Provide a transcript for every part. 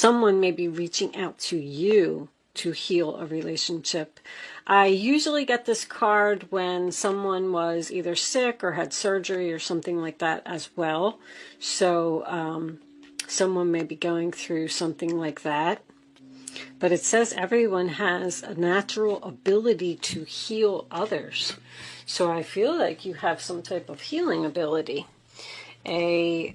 Someone may be reaching out to you to heal a relationship. I usually get this card when someone was either sick or had surgery or something like that as well. So someone may be going through something like that. But it says everyone has a natural ability to heal others. So I feel like you have some type of healing ability. A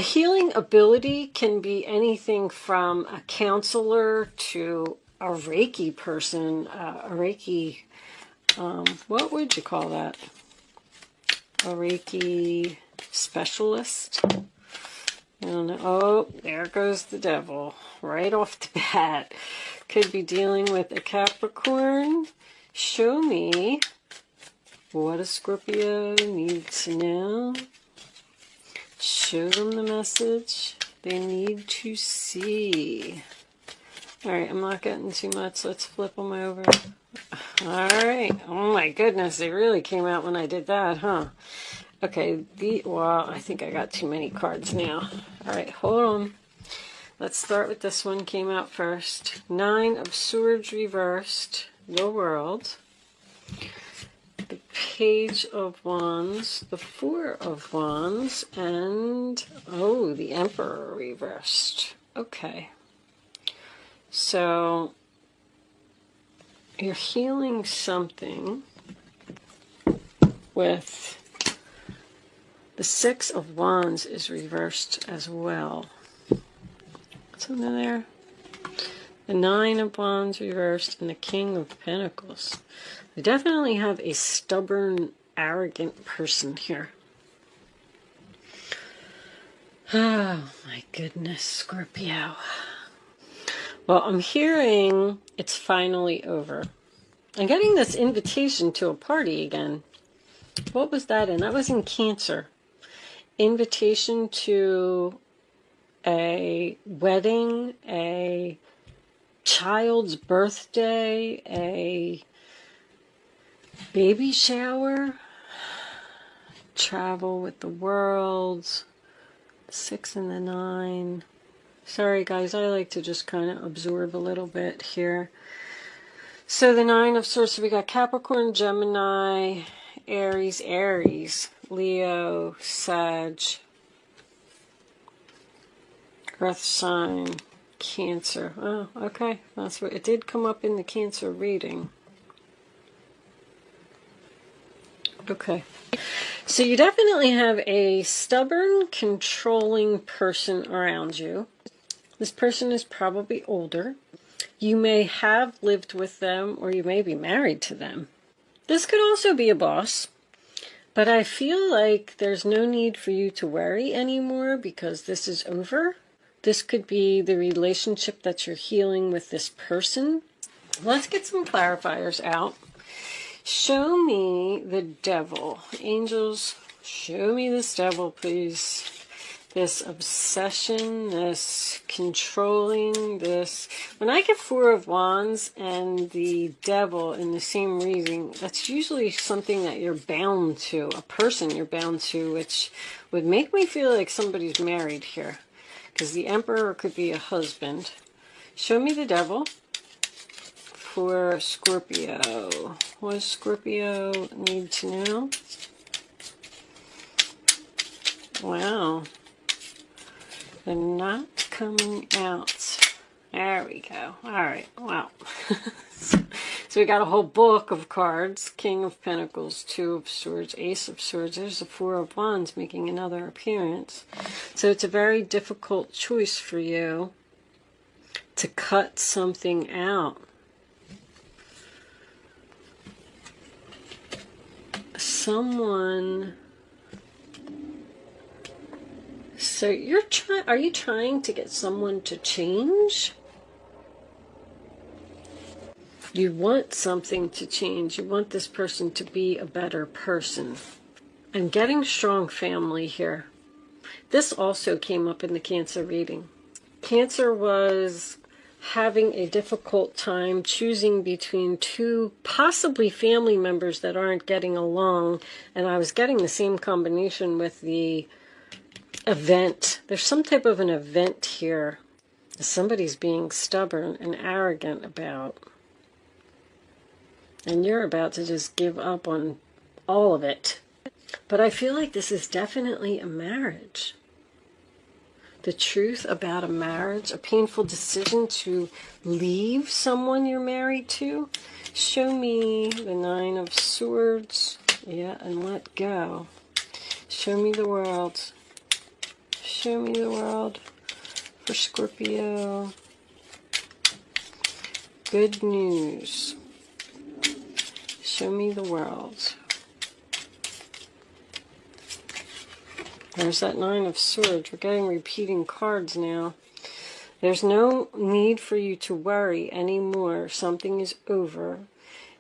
healing ability can be anything from a counselor to a Reiki person, a Reiki, what would you call that? A Reiki specialist? I don't know. Oh, there goes the devil. Right off the bat. Could be dealing with a Capricorn. Show me what a Scorpio needs to know. Show them the message they need to see. Alright, I'm not getting too much. Let's flip them over. Alright. Oh my goodness, they really came out when I did that, huh? Okay, well, I think I got too many cards now. Alright, hold on. Let's start with this one. Came out first. 9 of Swords reversed. The World. The Page of Wands. The 4 of Wands. And, oh, the Emperor reversed. Okay. So, you're healing something with... The 6 of Wands is reversed as well. What's under there? The 9 of Wands reversed and the King of Pentacles. We definitely have a stubborn, arrogant person here. Oh my goodness, Scorpio. Well, I'm hearing it's finally over. I'm getting this invitation to a party again. What was that in? That was in Cancer. Invitation to a wedding, a child's birthday, a baby shower, travel with the world, 6 and the 9. Sorry guys, I like to just kind of absorb a little bit here. So the 9 of Swords, so we got Capricorn, Gemini, Aries, Leo, Sag, Earth sign, Cancer. Oh, okay. That's what it did come up in the Cancer reading. Okay. So you definitely have a stubborn, controlling person around you. This person is probably older. You may have lived with them or you may be married to them. This could also be a boss. But I feel like there's no need for you to worry anymore because this is over. This could be the relationship that you're healing with this person. Let's get some clarifiers out. Show me the devil. Angels, show me this devil, please. This obsession, this controlling, this... When I get 4 of Wands and the devil in the same reading, that's usually something that you're bound to, a person you're bound to, which would make me feel like somebody's married here. Because the Emperor could be a husband. Show me the devil for Scorpio. What does Scorpio need to know? Wow. They're not coming out. There we go. Alright, wow. So we got a whole book of cards. King of Pentacles, 2 of Swords, Ace of Swords. There's the 4 of Wands making another appearance. So it's a very difficult choice for you to cut something out. Someone... So are you trying to get someone to change? You want something to change. You want this person to be a better person. I'm getting strong family here. This also came up in the Cancer reading. Cancer was having a difficult time choosing between 2 possibly family members that aren't getting along. And I was getting the same combination with the event. There's some type of an event here somebody's being stubborn and arrogant about. And you're about to just give up on all of it. But I feel like this is definitely a marriage. The truth about a marriage, a painful decision to leave someone you're married to. Show me the 9 of Swords. Yeah, and let go. Show me the world. Show me the world for Scorpio. Good news. Show me the world. There's that 9 of Swords. We're getting repeating cards now. There's no need for you to worry anymore. Something is over.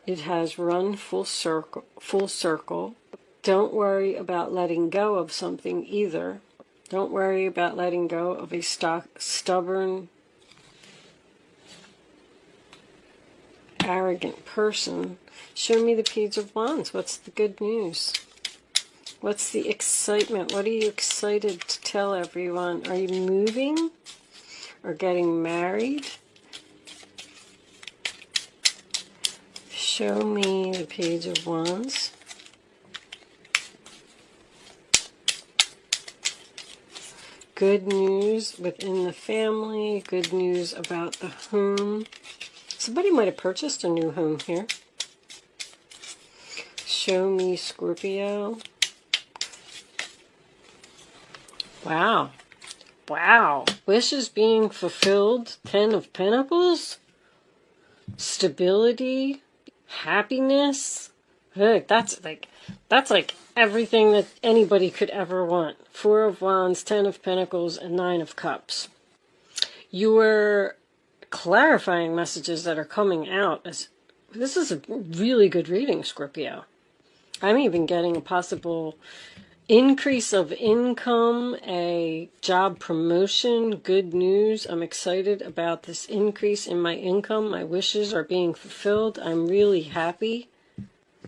It has run full circle. Don't worry about letting go of something either. Don't worry about letting go of a stubborn, arrogant person. Show me the Page of Wands. What's the good news? What's the excitement? What are you excited to tell everyone? Are you moving or getting married? Show me the Page of Wands. Good news within the family. Good news about the home. Somebody might have purchased a new home here. Show me Scorpio. Wow. Wow. Wishes being fulfilled. 10 of Pentacles. Stability. Happiness. Look, that's like everything that anybody could ever want. 4 of Wands, 10 of Pentacles, and 9 of Cups. Your clarifying messages that are coming out. This is a really good reading, Scorpio. I'm even getting a possible increase of income, a job promotion, good news. I'm excited about this increase in my income. My wishes are being fulfilled. I'm really happy.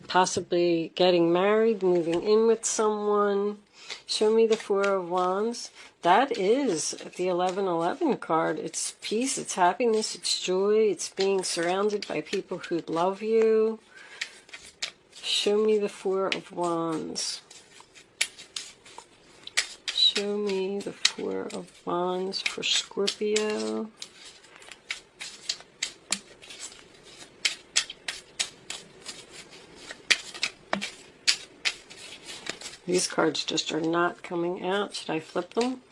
Possibly getting married, moving in with someone. Show me the 4 of Wands. That is the 1111 card. It's peace, it's happiness, it's joy. It's being surrounded by people who love you. Show me the 4 of Wands. Show me the 4 of Wands for Scorpio. These cards just are not coming out. Should I flip them?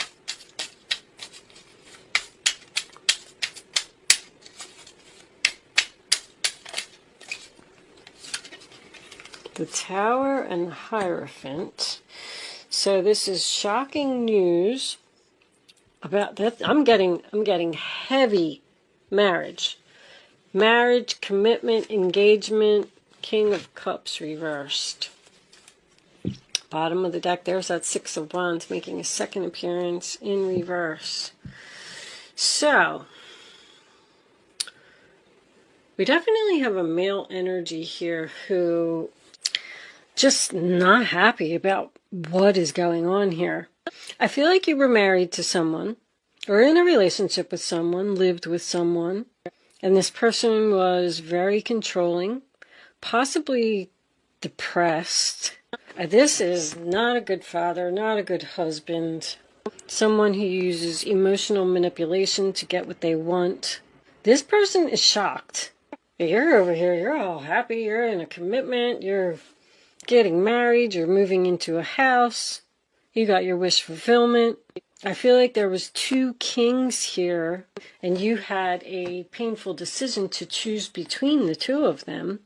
The Tower and the Hierophant. So this is shocking news about that. I'm getting heavy marriage. Marriage, commitment, engagement, King of Cups reversed. Bottom of the deck, there's that 6 of Wands making a second appearance in reverse. So, we definitely have a male energy here who just not happy about what is going on here. I feel like you were married to someone or in a relationship with someone, lived with someone, and this person was very controlling, possibly depressed. This is not a good father, not a good husband, someone who uses emotional manipulation to get what they want. This person is shocked. You're over here, you're all happy, you're in a commitment, you're getting married, you're moving into a house, you got your wish fulfillment. I feel like there was 2 kings here, and you had a painful decision to choose between the 2 of them.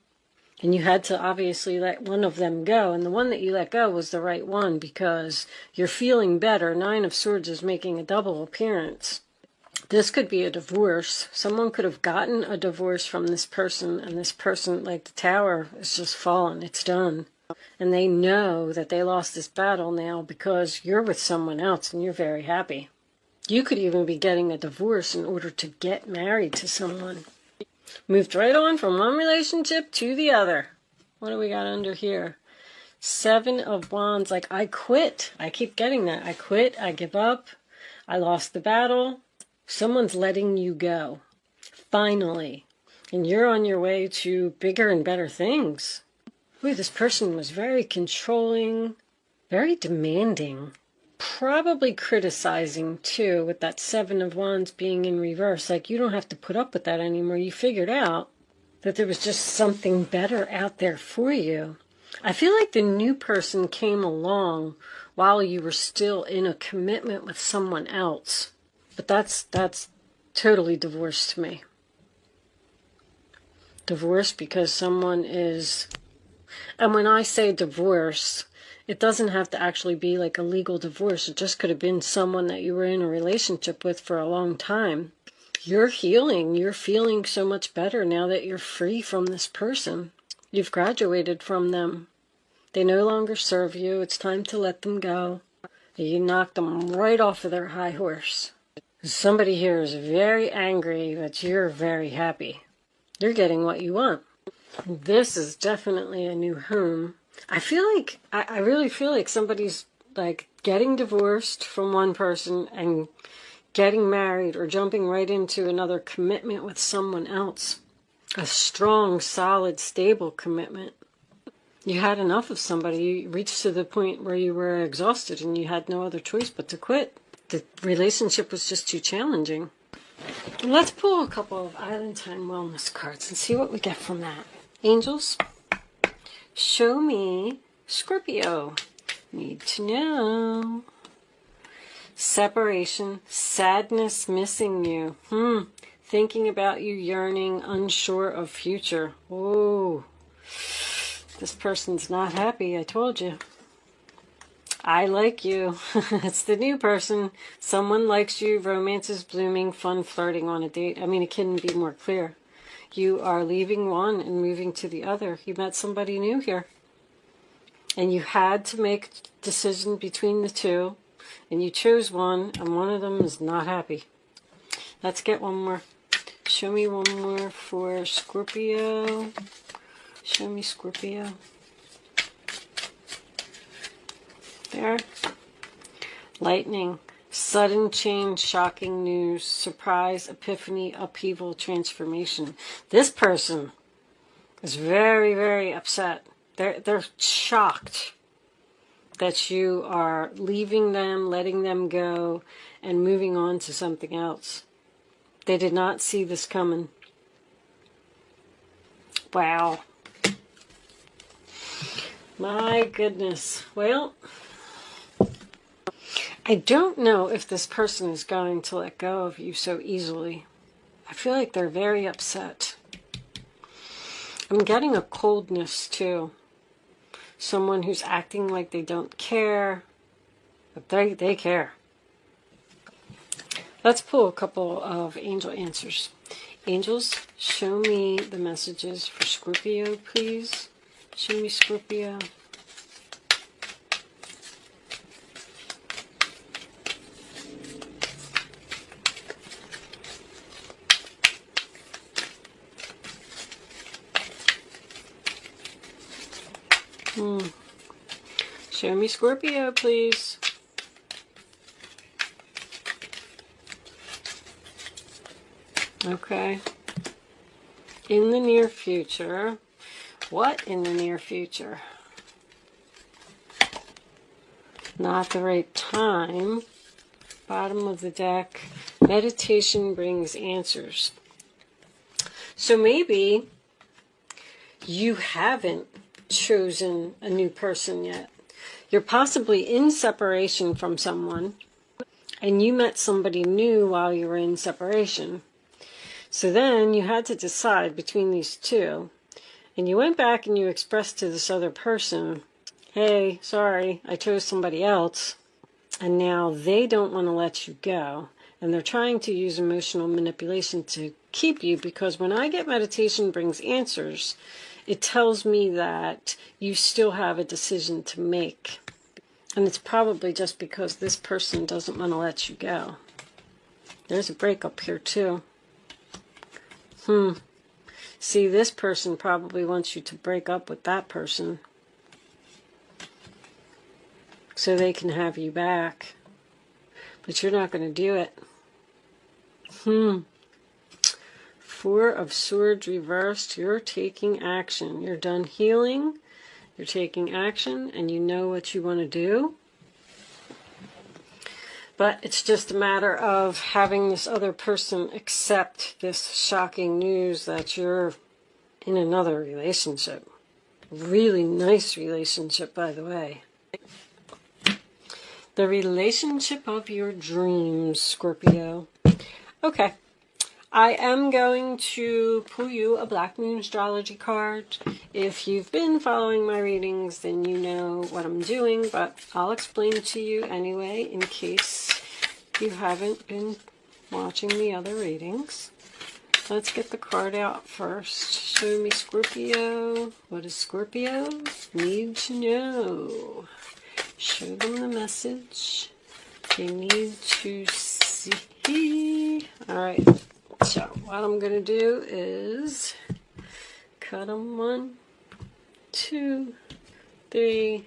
And you had to obviously let one of them go. And the one that you let go was the right one because you're feeling better. 9 of Swords is making a double appearance. This could be a divorce. Someone could have gotten a divorce from this person. And this person, like the Tower, is just fallen. It's done. And they know that they lost this battle now because you're with someone else and you're very happy. You could even be getting a divorce in order to get married to someone. Moved right on from one relationship to the other. What do we got under here? 7 of Wands. Like, I quit. I keep getting that. I quit. I give up. I lost the battle. Someone's letting you go, finally. And you're on your way to bigger and better things. Ooh, this person was very controlling, very demanding. Probably criticizing, too, with that Seven of Wands being in reverse. Like, you don't have to put up with that anymore. You figured out that there was just something better out there for you. I feel like the new person came along while you were still in a commitment with someone else. But that's totally divorce to me. Divorce because someone is... And when I say divorce, it doesn't have to actually be like a legal divorce. It just could have been someone that you were in a relationship with for a long time. You're healing. You're feeling so much better now that you're free from this person. You've graduated from them. They no longer serve you. It's time to let them go. You knocked them right off of their high horse. Somebody here is very angry, but you're very happy. You're getting what you want. This is definitely a new home. I feel like, I really feel like somebody's like getting divorced from one person and getting married or jumping right into another commitment with someone else. A strong, solid, stable commitment. You had enough of somebody. You reached to the point where you were exhausted and you had no other choice but to quit. The relationship was just too challenging. Let's pull a couple of Island Time Wellness cards and see what we get from that. Angels, show me Scorpio. Need to know. Separation, sadness, missing you. Thinking about you, yearning, unsure of future. Oh, this person's not happy, I told you. I like you. It's the new person. Someone likes you, romance is blooming, fun flirting on a date. I mean, it couldn't be more clear. You are leaving one and moving to the other. You met somebody new here. And you had to make a decision between the two. And you chose one, and one of them is not happy. Let's get one more. Show me one more for Scorpio. Show me Scorpio. There. Lightning. Sudden change, shocking news, surprise, epiphany, upheaval, transformation. This person is very, very upset. They're shocked that you are leaving them, letting them go, and moving on to something else. They did not see this coming. Wow. My goodness. Well, I don't know if this person is going to let go of you so easily. I feel like they're very upset. I'm getting a coldness too. Someone who's acting like they don't care, but they care. Let's pull a couple of angel answers. Angels, show me the messages for Scorpio, please. Show me Scorpio. Show me Scorpio, please. Okay. In the near future. What in the near future? Not the right time. Bottom of the deck. Meditation brings answers. So maybe you haven't chosen a new person yet. You're possibly in separation from someone, and you met somebody new while you were in separation. So then you had to decide between these two, and you went back and you expressed to this other person, hey, sorry, I chose somebody else, and now they don't want to let you go, and they're trying to use emotional manipulation to keep you, because when I get meditation brings answers, it tells me that you still have a decision to make. And it's probably just because this person doesn't want to let you go. There's a breakup here too. See, this person probably wants you to break up with that person so they can have you back. But you're not going to do it. Four of Swords reversed. You're taking action. You're done healing. You're taking action, and you know what you want to do. But it's just a matter of having this other person accept this shocking news that you're in another relationship. Really nice relationship, by the way. The relationship of your dreams, Scorpio. Okay. I am going to pull you a Black Moon astrology card. If you've been following my readings, then you know what I'm doing, but I'll explain to you anyway in case you haven't been watching the other readings. Let's get the card out first. Show me, Scorpio. What does Scorpio need to know? Show them the message they need to see. All right. So what I'm going to do is cut them 1, 2, 3.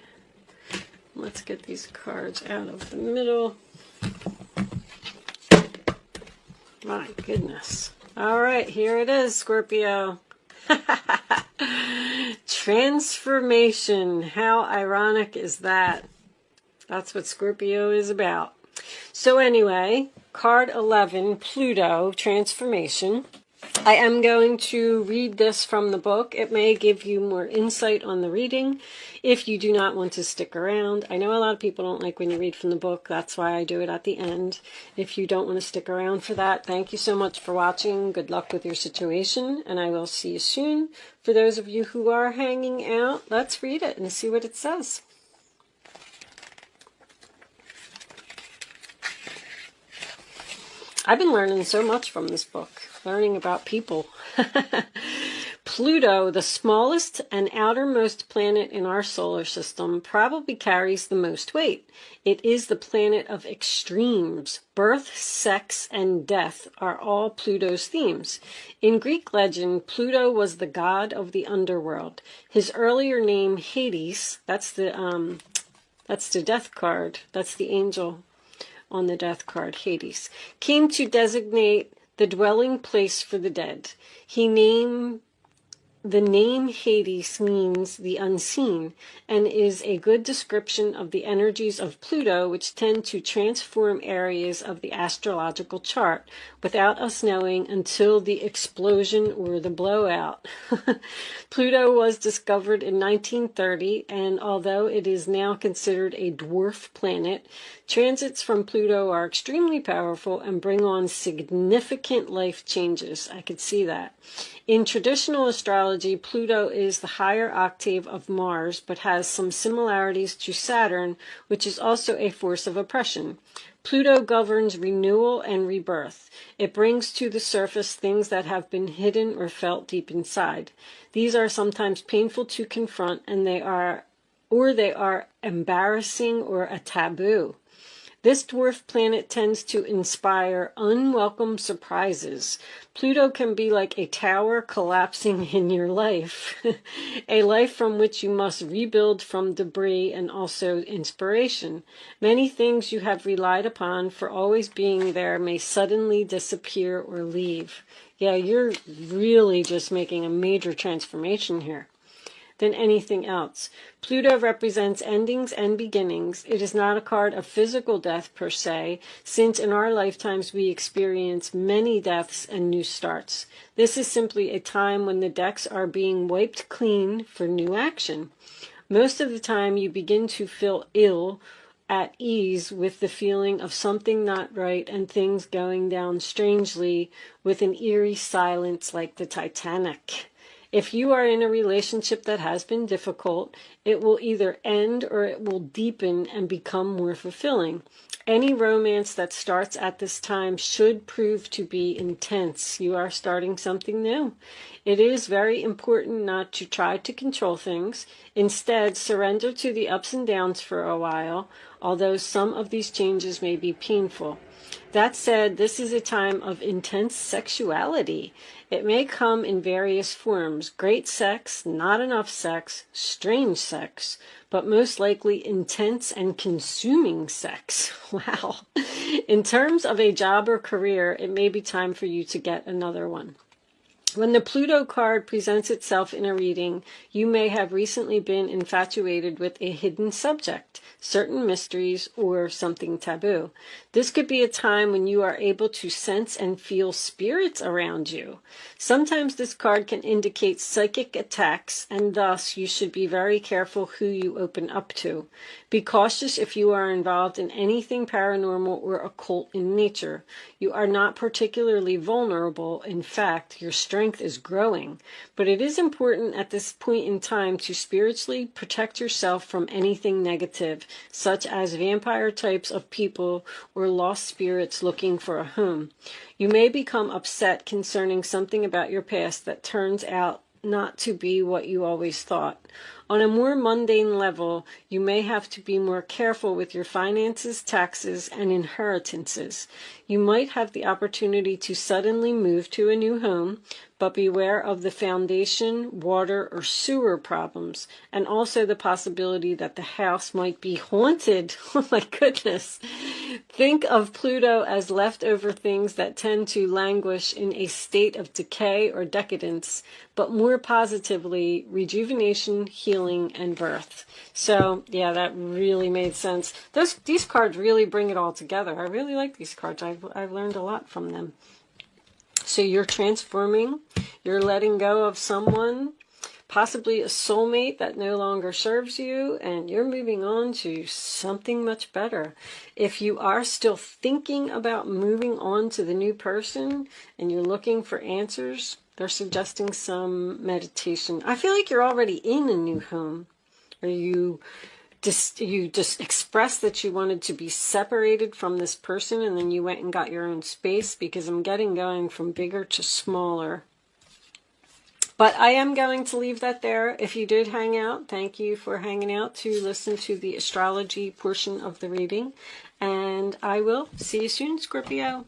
Let's get these cards out of the middle. My goodness. All right, here it is, Scorpio. Transformation. How ironic is that? That's what Scorpio is about. So anyway, card 11, Pluto, transformation. I am going to read this from the book. It may give you more insight on the reading if you do not want to stick around. I know a lot of people don't like when you read from the book. That's why I do it at the end. If you don't want to stick around for that, thank you so much for watching. Good luck with your situation, and I will see you soon. For those of you who are hanging out, let's read it and see what it says. I've been learning so much from this book, learning about people. Pluto, the smallest and outermost planet in our solar system, probably carries the most weight. It is the planet of extremes. Birth, sex, and death are all Pluto's themes. In Greek legend, Pluto was the god of the underworld. His earlier name, Hades, that's the death card. That's the angel on the death card, Hades, came to designate the dwelling place for the dead. The name Hades means the unseen and is a good description of the energies of Pluto, which tend to transform areas of the astrological chart without us knowing until the explosion or the blowout. Pluto was discovered in 1930, and although it is now considered a dwarf planet, transits from Pluto are extremely powerful and bring on significant life changes. I could see that. In traditional astrology, Pluto is the higher octave of Mars, but has some similarities to Saturn, which is also a force of oppression. Pluto governs renewal and rebirth. It brings to the surface things that have been hidden or felt deep inside. These are sometimes painful to confront, and they are embarrassing or a taboo. This dwarf planet tends to inspire unwelcome surprises. Pluto can be like a tower collapsing in your life, a life from which you must rebuild from debris and also inspiration. Many things you have relied upon for always being there may suddenly disappear or leave. Yeah, you're really just making a major transformation here than anything else. Pluto represents endings and beginnings. It is not a card of physical death per se, since in our lifetimes we experience many deaths and new starts. This is simply a time when the decks are being wiped clean for new action. Most of the time you begin to feel ill, at ease with the feeling of something not right and things going down strangely with an eerie silence like the Titanic. If you are in a relationship that has been difficult, it will either end or it will deepen and become more fulfilling. Any romance that starts at this time should prove to be intense. You are starting something new. It is very important not to try to control things. Instead, surrender to the ups and downs for a while, although some of these changes may be painful. That said, this is a time of intense sexuality. It may come in various forms: great sex, not enough sex, strange sex, but most likely intense and consuming sex. Wow. In terms of a job or career, it may be time for you to get another one. When the Pluto card presents itself in a reading, you may have recently been infatuated with a hidden subject, certain mysteries, or something taboo. This could be a time when you are able to sense and feel spirits around you. Sometimes this card can indicate psychic attacks, and thus you should be very careful who you open up to. Be cautious if you are involved in anything paranormal or occult in nature. You are not particularly vulnerable. In fact, your strength is growing. But it is important at this point in time to spiritually protect yourself from anything negative, such as vampire types of people or lost spirits looking for a home. You may become upset concerning something about your past that turns out not to be what you always thought. On a more mundane level, you may have to be more careful with your finances, taxes, and inheritances. You might have the opportunity to suddenly move to a new home, but beware of the foundation, water, or sewer problems, and also the possibility that the house might be haunted. Oh my goodness. Think of Pluto as leftover things that tend to languish in a state of decay or decadence, but more positively, rejuvenation, healing, and birth. So, yeah, that really made sense. These cards really bring it all together. I really like these cards. I've learned a lot from them. So you're transforming, you're letting go of someone, possibly a soulmate that no longer serves you, and you're moving on to something much better. If you are still thinking about moving on to the new person and you're looking for answers, they're suggesting some meditation. I feel like you're already in a new home, or you just expressed that you wanted to be separated from this person, and then you went and got your own space, because I'm getting going from bigger to smaller. But I am going to leave that there. If you did hang out, thank you for hanging out to listen to the astrology portion of the reading. And I will see you soon, Scorpio.